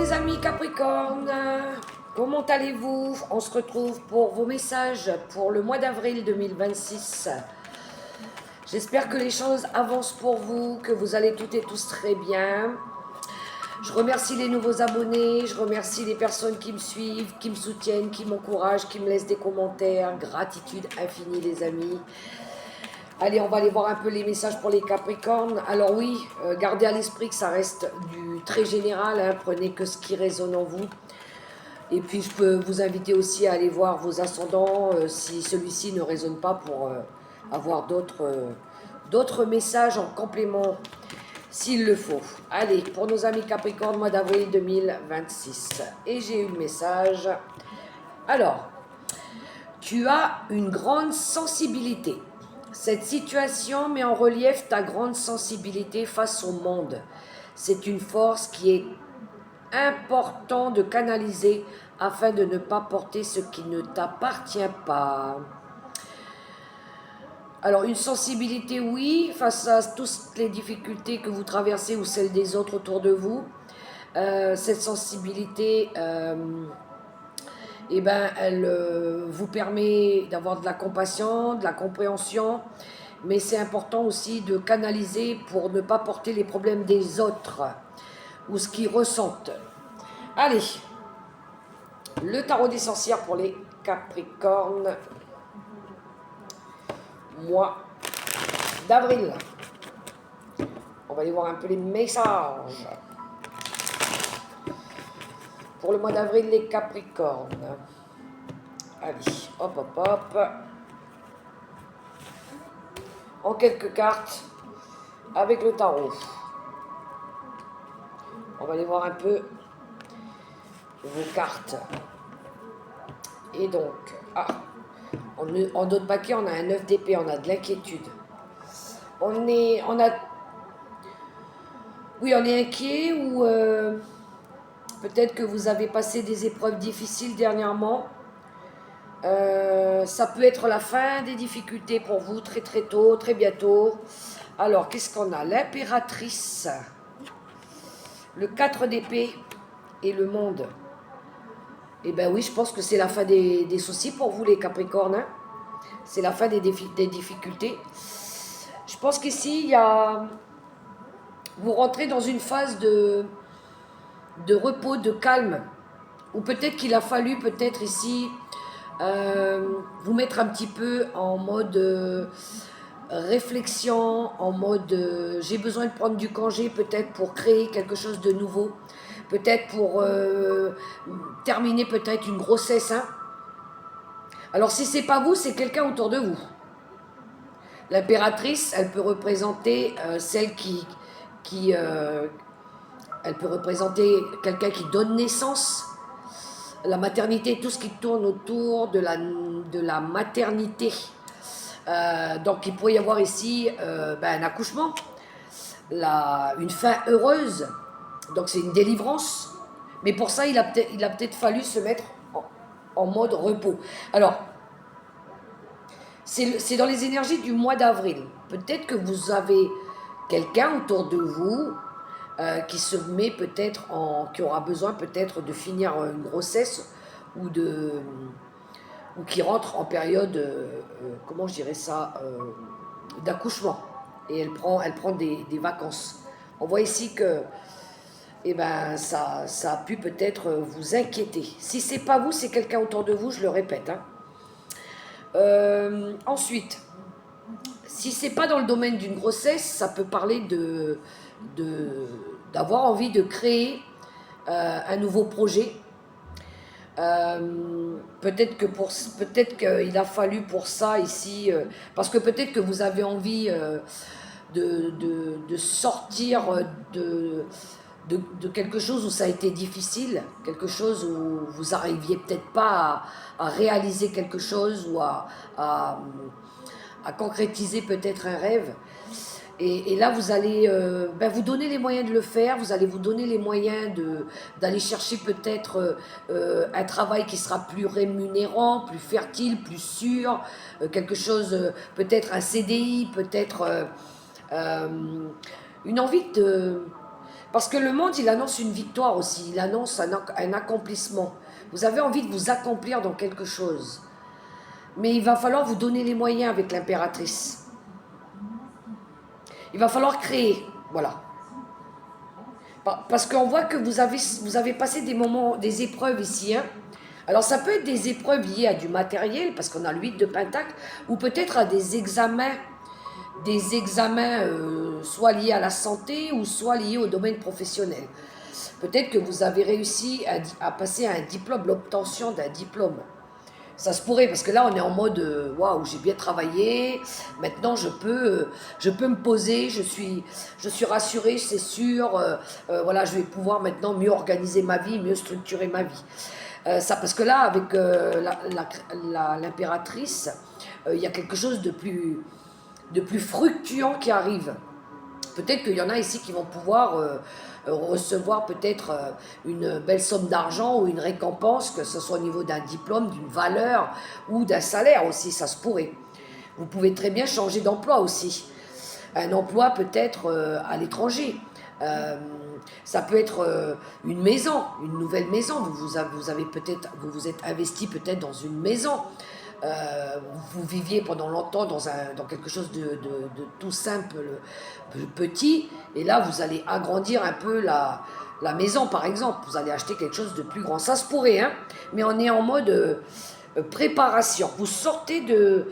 mes amis Capricorne, comment allez-vous? On se retrouve pour vos messages pour le mois d'avril 2026. J'espère que les choses avancent pour vous, que vous allez toutes et tous très bien. Je remercie les nouveaux abonnés, je remercie les personnes qui me suivent, qui me soutiennent, qui m'encouragent, qui me laissent des commentaires. Gratitude infinie les amis. Allez, on va aller voir un peu les messages pour les Capricornes. Alors oui, gardez à l'esprit que ça reste du très général, hein, prenez que ce qui résonne en vous. Et puis je peux vous inviter aussi à aller voir vos ascendants si celui-ci ne résonne pas pour avoir d'autres messages en complément s'il le faut. Allez, pour nos amis Capricorne, mois d'avril 2026. Et j'ai eu le message. Alors, tu as une grande sensibilité. Cette situation met en relief ta grande sensibilité face au monde. C'est une force qui est important de canaliser afin de ne pas porter ce qui ne t'appartient pas. Alors une sensibilité, oui, face à toutes les difficultés que vous traversez ou celles des autres autour de vous. Cette sensibilité, elle vous permet d'avoir de la compassion, de la compréhension, mais c'est important aussi de canaliser pour ne pas porter les problèmes des autres ou ce qu'ils ressentent. Allez, le tarot des sorcières pour les Capricornes, mois d'avril. On va aller voir un peu les messages. Pour le mois d'avril, les Capricornes. Allez, hop, hop, hop. En quelques cartes, avec le tarot. On va aller voir un peu vos cartes. Et donc, en d'autres paquets, on a un 9 d'épée, on a de l'inquiétude. On est inquiet ou peut-être que vous avez passé des épreuves difficiles dernièrement. Ça peut être la fin des difficultés pour vous, très très tôt, très bientôt. Alors, qu'est-ce qu'on a? L'impératrice, le 4 d'épée et le monde. Eh bien oui, je pense que c'est la fin des soucis pour vous les Capricornes. Hein, c'est la fin des difficultés. Je pense qu'ici, vous rentrez dans une phase de repos, de calme. Ou peut-être qu'il a fallu, peut-être ici, vous mettre un petit peu en mode réflexion, en mode j'ai besoin de prendre du congé peut-être pour créer quelque chose de nouveau, peut-être pour terminer peut-être une grossesse. Hein. Alors si c'est pas vous, c'est quelqu'un autour de vous. L'impératrice, elle peut représenter celle elle peut représenter quelqu'un qui donne naissance. La maternité, tout ce qui tourne autour de la maternité. Donc il pourrait y avoir ici un accouchement, une fin heureuse, donc c'est une délivrance. Mais pour ça, il a peut-être fallu se mettre en mode repos. Alors, c'est dans les énergies du mois d'avril. Peut-être que vous avez quelqu'un autour de vous qui se met peut-être qui aura besoin peut-être de finir une grossesse ou qui rentre en période, comment je dirais ça, d'accouchement. Et elle prend des vacances. On voit ici que ça a pu peut-être vous inquiéter. Si c'est pas vous, c'est quelqu'un autour de vous, je le répète. Hein. Ensuite, si c'est pas dans le domaine d'une grossesse, ça peut parler d'avoir envie de créer un nouveau projet. Peut-être qu'il a fallu pour ça ici, parce que peut-être que vous avez envie de sortir de quelque chose où ça a été difficile, quelque chose où vous n'arriviez peut-être pas à réaliser quelque chose ou à concrétiser peut-être un rêve. Et là, vous allez vous donner les moyens de le faire, vous allez vous donner les moyens d'aller chercher peut-être un travail qui sera plus rémunérant, plus fertile, plus sûr, quelque chose, peut-être un CDI, peut-être une envie Parce que le monde, il annonce une victoire aussi, il annonce un accomplissement. Vous avez envie de vous accomplir dans quelque chose. Mais il va falloir vous donner les moyens avec l'impératrice. Il va falloir créer, voilà. Parce qu'on voit que vous avez passé des moments, des épreuves ici. Hein. Alors ça peut être des épreuves liées à du matériel, parce qu'on a l'huile de Pentacle, ou peut-être à des examens soit liés à la santé ou soit liés au domaine professionnel. Peut-être que vous avez réussi à passer un diplôme, l'obtention d'un diplôme. Ça se pourrait, parce que là, on est en mode waouh, j'ai bien travaillé, maintenant je peux me poser, je suis rassurée, c'est sûr, voilà, je vais pouvoir maintenant mieux organiser ma vie, mieux structurer ma vie. Ça, parce que là, avec l'impératrice, il y a quelque chose de plus fructuant qui arrive. Peut-être qu'il y en a ici qui vont pouvoir recevoir peut-être une belle somme d'argent ou une récompense, que ce soit au niveau d'un diplôme, d'une valeur ou d'un salaire aussi, ça se pourrait. Vous pouvez très bien changer d'emploi aussi. Un emploi peut-être à l'étranger. Ça peut être une maison, une nouvelle maison. Vous vous êtes investi peut-être dans une maison. Vous viviez pendant longtemps dans quelque chose de tout simple, petit, et là vous allez agrandir un peu la maison par exemple, vous allez acheter quelque chose de plus grand, ça se pourrait, hein, mais on est en mode préparation, vous sortez de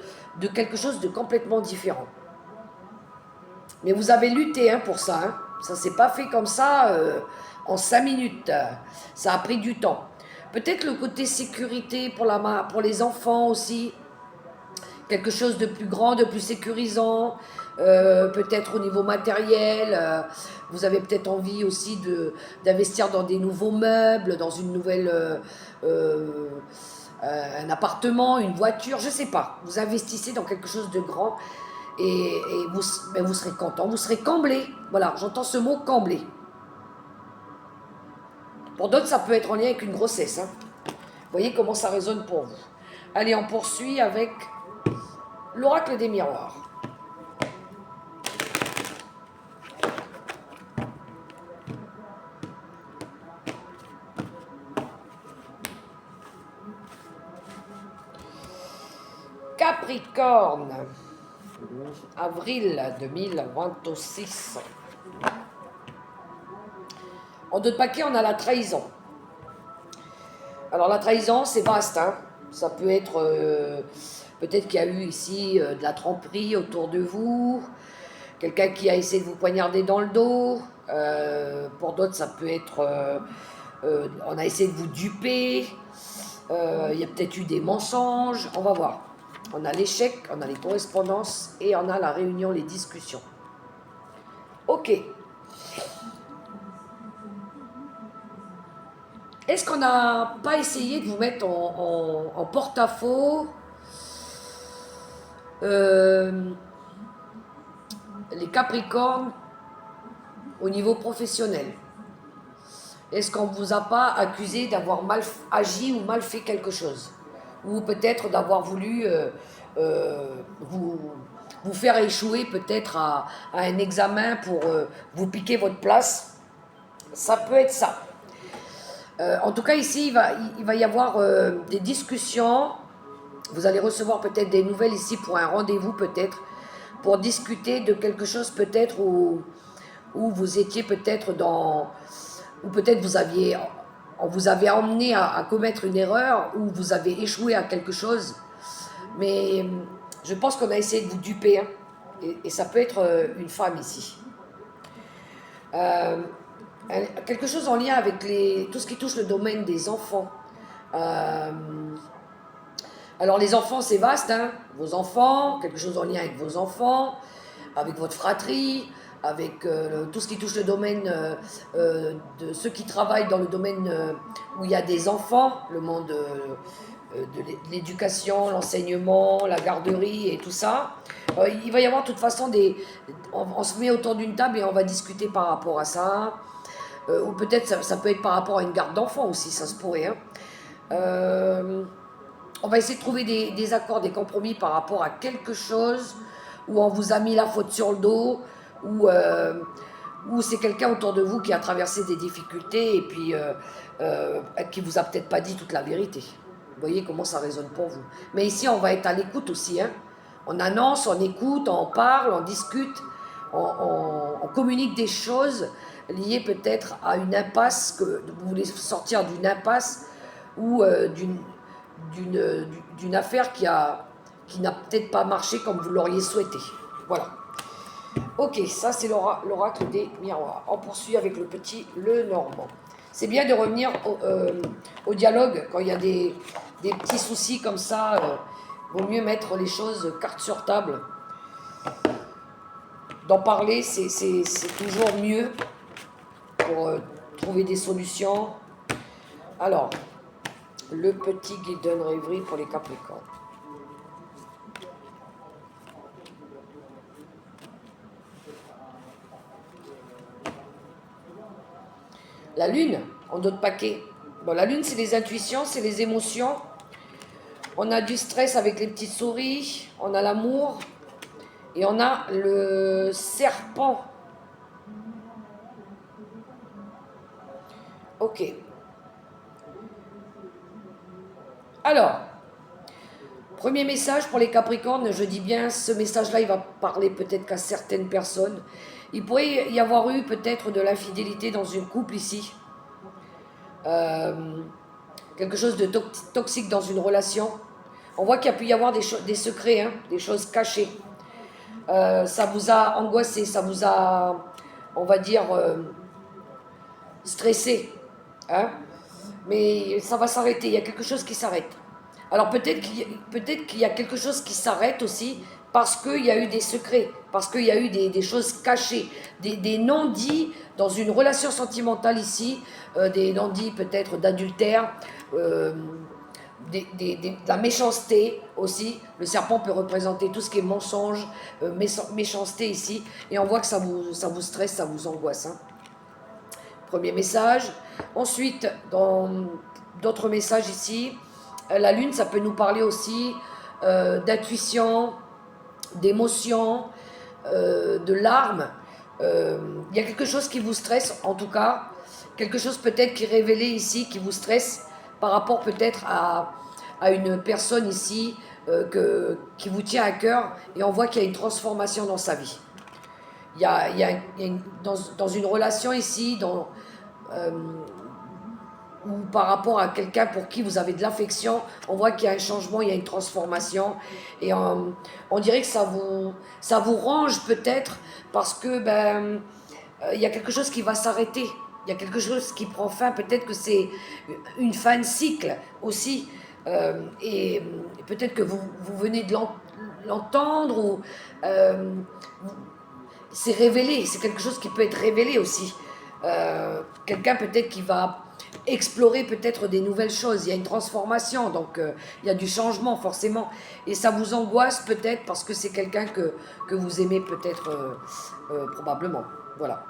quelque chose de complètement différent. Mais vous avez lutté hein, pour ça, hein. Ça s'est pas fait comme ça en 5 minutes, ça a pris du temps. Peut-être le côté sécurité pour les enfants aussi, quelque chose de plus grand, de plus sécurisant, peut-être au niveau matériel. Vous avez peut-être envie aussi d'investir dans des nouveaux meubles, dans une nouvelle, un appartement, une voiture, je ne sais pas. Vous investissez dans quelque chose de grand et vous serez content, vous serez comblé. Voilà, j'entends ce mot comblé. Pour d'autres, ça peut être en lien avec une grossesse. Hein. Vous voyez comment ça résonne pour vous. Allez, on poursuit avec l'oracle des miroirs. Capricorne, avril 2026. En deux de paquet, on a la trahison. Alors la trahison, c'est vaste. Hein. Ça peut être, peut-être qu'il y a eu ici de la tromperie autour de vous, quelqu'un qui a essayé de vous poignarder dans le dos. Pour d'autres, ça peut être, on a essayé de vous duper. Il y a peut-être eu des mensonges. On va voir. On a l'échec, on a les correspondances et on a la réunion, les discussions. Ok. Est-ce qu'on n'a pas essayé de vous mettre en porte-à-faux les Capricornes au niveau professionnel? Est-ce qu'on ne vous a pas accusé d'avoir mal agi ou mal fait quelque chose? Ou peut-être d'avoir voulu vous faire échouer peut-être à un examen pour vous piquer votre place? Ça peut être ça. En tout cas, ici, il va y avoir des discussions. Vous allez recevoir peut-être des nouvelles ici pour un rendez-vous peut-être, pour discuter de quelque chose peut-être où vous étiez peut-être où peut-être on vous avait emmené à commettre une erreur, ou vous avez échoué à quelque chose. Mais je pense qu'on a essayé de vous duper, hein, et ça peut être une femme ici. Quelque chose en lien avec tout ce qui touche le domaine des enfants. Alors les enfants, c'est vaste, hein, vos enfants, quelque chose en lien avec vos enfants, avec votre fratrie, avec tout ce qui touche le domaine de ceux qui travaillent dans le domaine où il y a des enfants, le monde de l'éducation, l'enseignement, la garderie et tout ça. Il va y avoir de toute façon on se met autour d'une table et on va discuter par rapport à ça. Ou peut-être ça peut être par rapport à une garde d'enfants aussi, ça se pourrait. Hein. On va essayer de trouver des accords, des compromis par rapport à quelque chose où on vous a mis la faute sur le dos, ou ou c'est quelqu'un autour de vous qui a traversé des difficultés et puis qui vous a peut-être pas dit toute la vérité. Vous voyez comment ça résonne pour vous. Mais ici, on va être à l'écoute aussi. Hein. On annonce, on écoute, on parle, on discute, on communique des choses liées peut-être à une impasse, que vous voulez sortir d'une impasse ou d'une affaire qui n'a peut-être pas marché comme vous l'auriez souhaité. Voilà. Ok, ça c'est l'oracle des miroirs. On poursuit avec le petit Lenormand. C'est bien de revenir au dialogue quand il y a des petits soucis comme ça. Vaut mieux mettre les choses carte sur table. D'en parler, c'est toujours mieux pour trouver des solutions. Alors, le petit Golden Reverie pour les Capricornes. La lune, en d'autres paquets. Bon, la lune, c'est les intuitions, c'est les émotions. On a du stress avec les petites souris, on a l'amour, et on a le serpent. Ok. Alors, premier message pour les Capricornes, je dis bien, ce message-là, il va parler peut-être qu'à certaines personnes. Il pourrait y avoir eu peut-être de l'infidélité dans une couple ici. Quelque chose de toxique dans une relation. On voit qu'il y a pu y avoir des secrets, hein, des choses cachées. Ça vous a angoissé, ça vous a, on va dire, stressé. Hein, mais ça va s'arrêter, il y a quelque chose qui s'arrête. Alors peut-être qu'il y a quelque chose qui s'arrête aussi parce qu'il y a eu des secrets, parce qu'il y a eu des choses cachées, des non-dits dans une relation sentimentale ici, des non-dits peut-être d'adultère, de la méchanceté aussi. Le serpent peut représenter tout ce qui est mensonge, méchanceté ici, et on voit que ça vous stresse, ça vous angoisse. Hein. Premier message. Ensuite, dans d'autres messages ici, la lune, ça peut nous parler aussi d'intuition, d'émotion, de larmes. Il y a quelque chose qui vous stresse, en tout cas, quelque chose peut-être qui est révélé ici, qui vous stresse par rapport peut-être à une personne ici qui vous tient à cœur, et on voit qu'il y a une transformation dans sa vie. Il y a dans une relation ici, ou par rapport à quelqu'un pour qui vous avez de l'affection, on voit qu'il y a un changement, il y a une transformation, et on dirait que ça vous range peut-être parce que il y a quelque chose qui va s'arrêter, il y a quelque chose qui prend fin, peut-être que c'est une fin de cycle aussi, et peut-être que vous venez de l'entendre, ou c'est révélé, c'est quelque chose qui peut être révélé aussi. Quelqu'un peut-être qui va explorer peut-être des nouvelles choses, il y a une transformation, donc il y a du changement forcément, et ça vous angoisse peut-être parce que c'est quelqu'un que vous aimez peut-être probablement, voilà.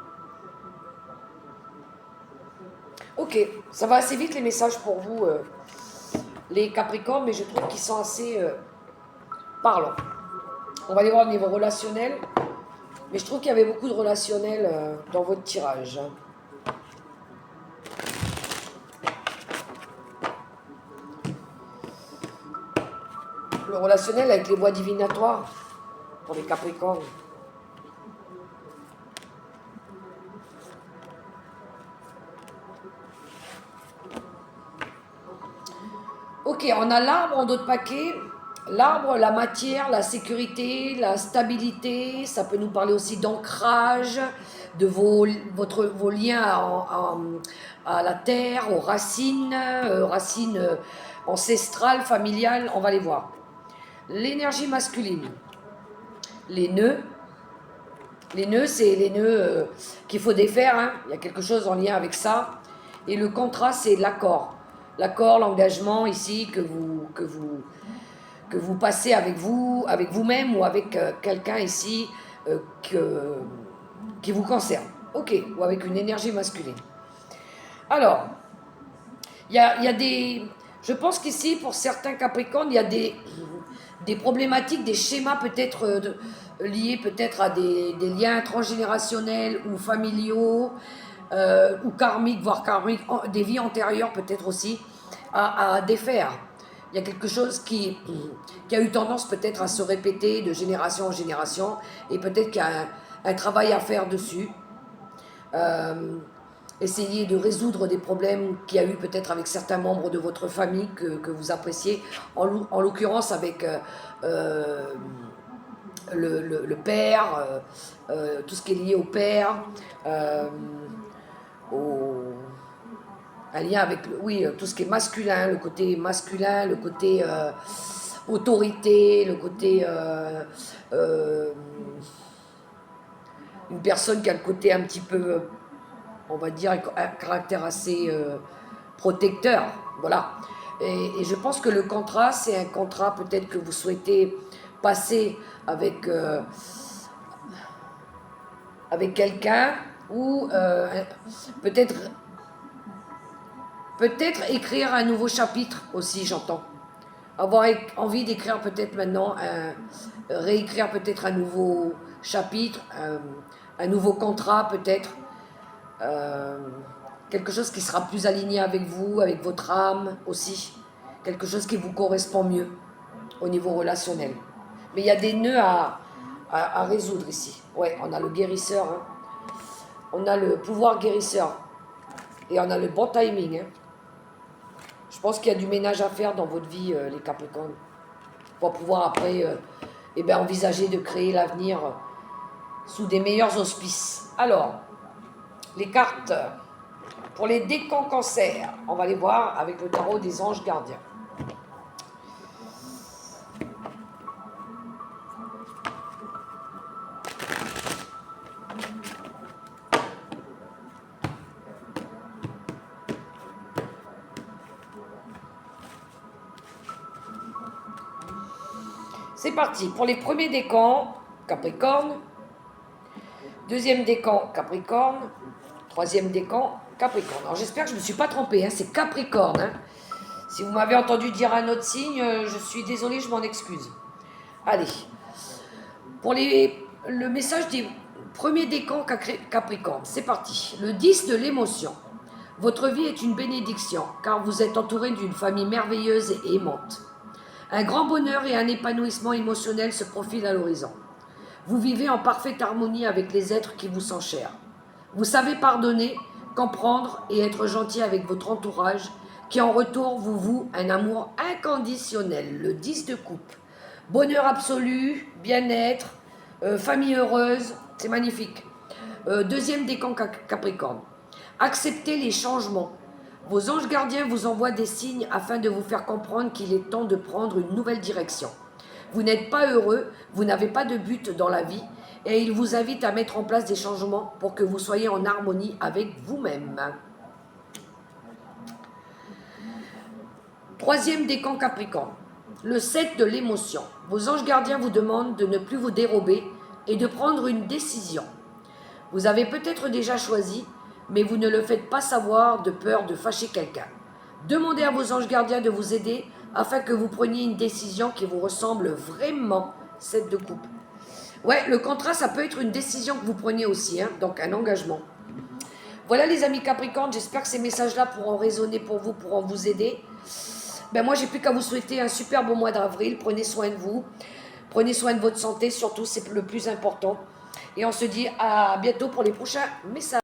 Ok, ça va assez vite les messages pour vous, les Capricornes, mais je trouve qu'ils sont assez parlants. On va aller voir au niveau relationnel, mais je trouve qu'il y avait beaucoup de relationnel dans votre tirage. Le relationnel avec les voies divinatoires pour les Capricornes. Ok, on a l'arbre en d'autres paquets. L'arbre, la matière, la sécurité, la stabilité, ça peut nous parler aussi d'ancrage, de vos liens à la terre, aux racines, ancestrales, familiales, on va les voir. L'énergie masculine, les nœuds, c'est les nœuds qu'il faut défaire, hein. Il y a quelque chose en lien avec ça. Et le contrat, c'est l'accord. L'accord, l'engagement ici que vous passez avec vous-même ou avec quelqu'un ici qui vous concerne. Ok, ou avec une énergie masculine. Alors, il y a des... Je pense qu'ici, pour certains Capricornes, il y a des des problématiques, des schémas peut-être liés peut-être à des liens transgénérationnels ou familiaux ou karmiques, voire karmiques, des vies antérieures peut-être aussi, à défaire. Il y a quelque chose qui a eu tendance peut-être à se répéter de génération en génération et peut-être qu'il y a un travail à faire dessus. Essayer de résoudre des problèmes qu'il y a eu peut-être avec certains membres de votre famille que vous appréciez, en l'occurrence avec le père, tout ce qui est lié au père, un lien avec oui, tout ce qui est masculin, le côté autorité, le côté une personne qui a le côté un petit peu, on va dire, un caractère assez protecteur, voilà. Et je pense que le contrat, c'est un contrat peut-être que vous souhaitez passer avec quelqu'un ou peut-être écrire un nouveau chapitre aussi, j'entends. Avoir envie d'écrire peut-être maintenant, réécrire peut-être un nouveau chapitre, un nouveau contrat peut-être, quelque chose qui sera plus aligné avec vous, avec votre âme aussi, quelque chose qui vous correspond mieux au niveau relationnel. Mais il y a des nœuds à résoudre ici. Ouais, on a le guérisseur, hein. On a le pouvoir guérisseur et on a le bon timing, hein. Je pense qu'il y a du ménage à faire dans votre vie, les Capricornes, pour pouvoir après envisager de créer l'avenir sous des meilleurs auspices. Alors, les cartes pour les décans cancer, on va les voir avec le tarot des anges gardiens. C'est parti, pour les premiers décans, Capricorne, deuxième décan, Capricorne, troisième décan, Capricorne. Alors j'espère que je ne me suis pas trompée, hein, c'est Capricorne. Hein. Si vous m'avez entendu dire un autre signe, je suis désolée, je m'en excuse. Allez, pour le message des premiers décans Capricorne, c'est parti. Le 10 de l'émotion. Votre vie est une bénédiction, car vous êtes entouré d'une famille merveilleuse et aimante. Un grand bonheur et un épanouissement émotionnel se profilent à l'horizon. Vous vivez en parfaite harmonie avec les êtres qui vous sont chers. Vous savez pardonner, comprendre et être gentil avec votre entourage, qui en retour vous voue un amour inconditionnel, le 10 de coupe. Bonheur absolu, bien-être, famille heureuse, c'est magnifique. Deuxième décan Capricorne. Acceptez les changements. Vos anges gardiens vous envoient des signes afin de vous faire comprendre qu'il est temps de prendre une nouvelle direction. Vous n'êtes pas heureux, vous n'avez pas de but dans la vie et ils vous invitent à mettre en place des changements pour que vous soyez en harmonie avec vous-même. Troisième décan Capricorne. Le 7 de l'émotion. Vos anges gardiens vous demandent de ne plus vous dérober et de prendre une décision. Vous avez peut-être déjà choisi, mais vous ne le faites pas savoir de peur de fâcher quelqu'un. Demandez à vos anges gardiens de vous aider afin que vous preniez une décision qui vous ressemble vraiment, 7 de coupe. Ouais, le contrat, ça peut être une décision que vous preniez aussi, hein, donc un engagement. Voilà les amis Capricorne, j'espère que ces messages-là pourront résonner pour vous, pourront vous aider. Moi, j'ai plus qu'à vous souhaiter un super beau mois d'avril. Prenez soin de vous, prenez soin de votre santé, surtout, c'est le plus important. Et on se dit à bientôt pour les prochains messages.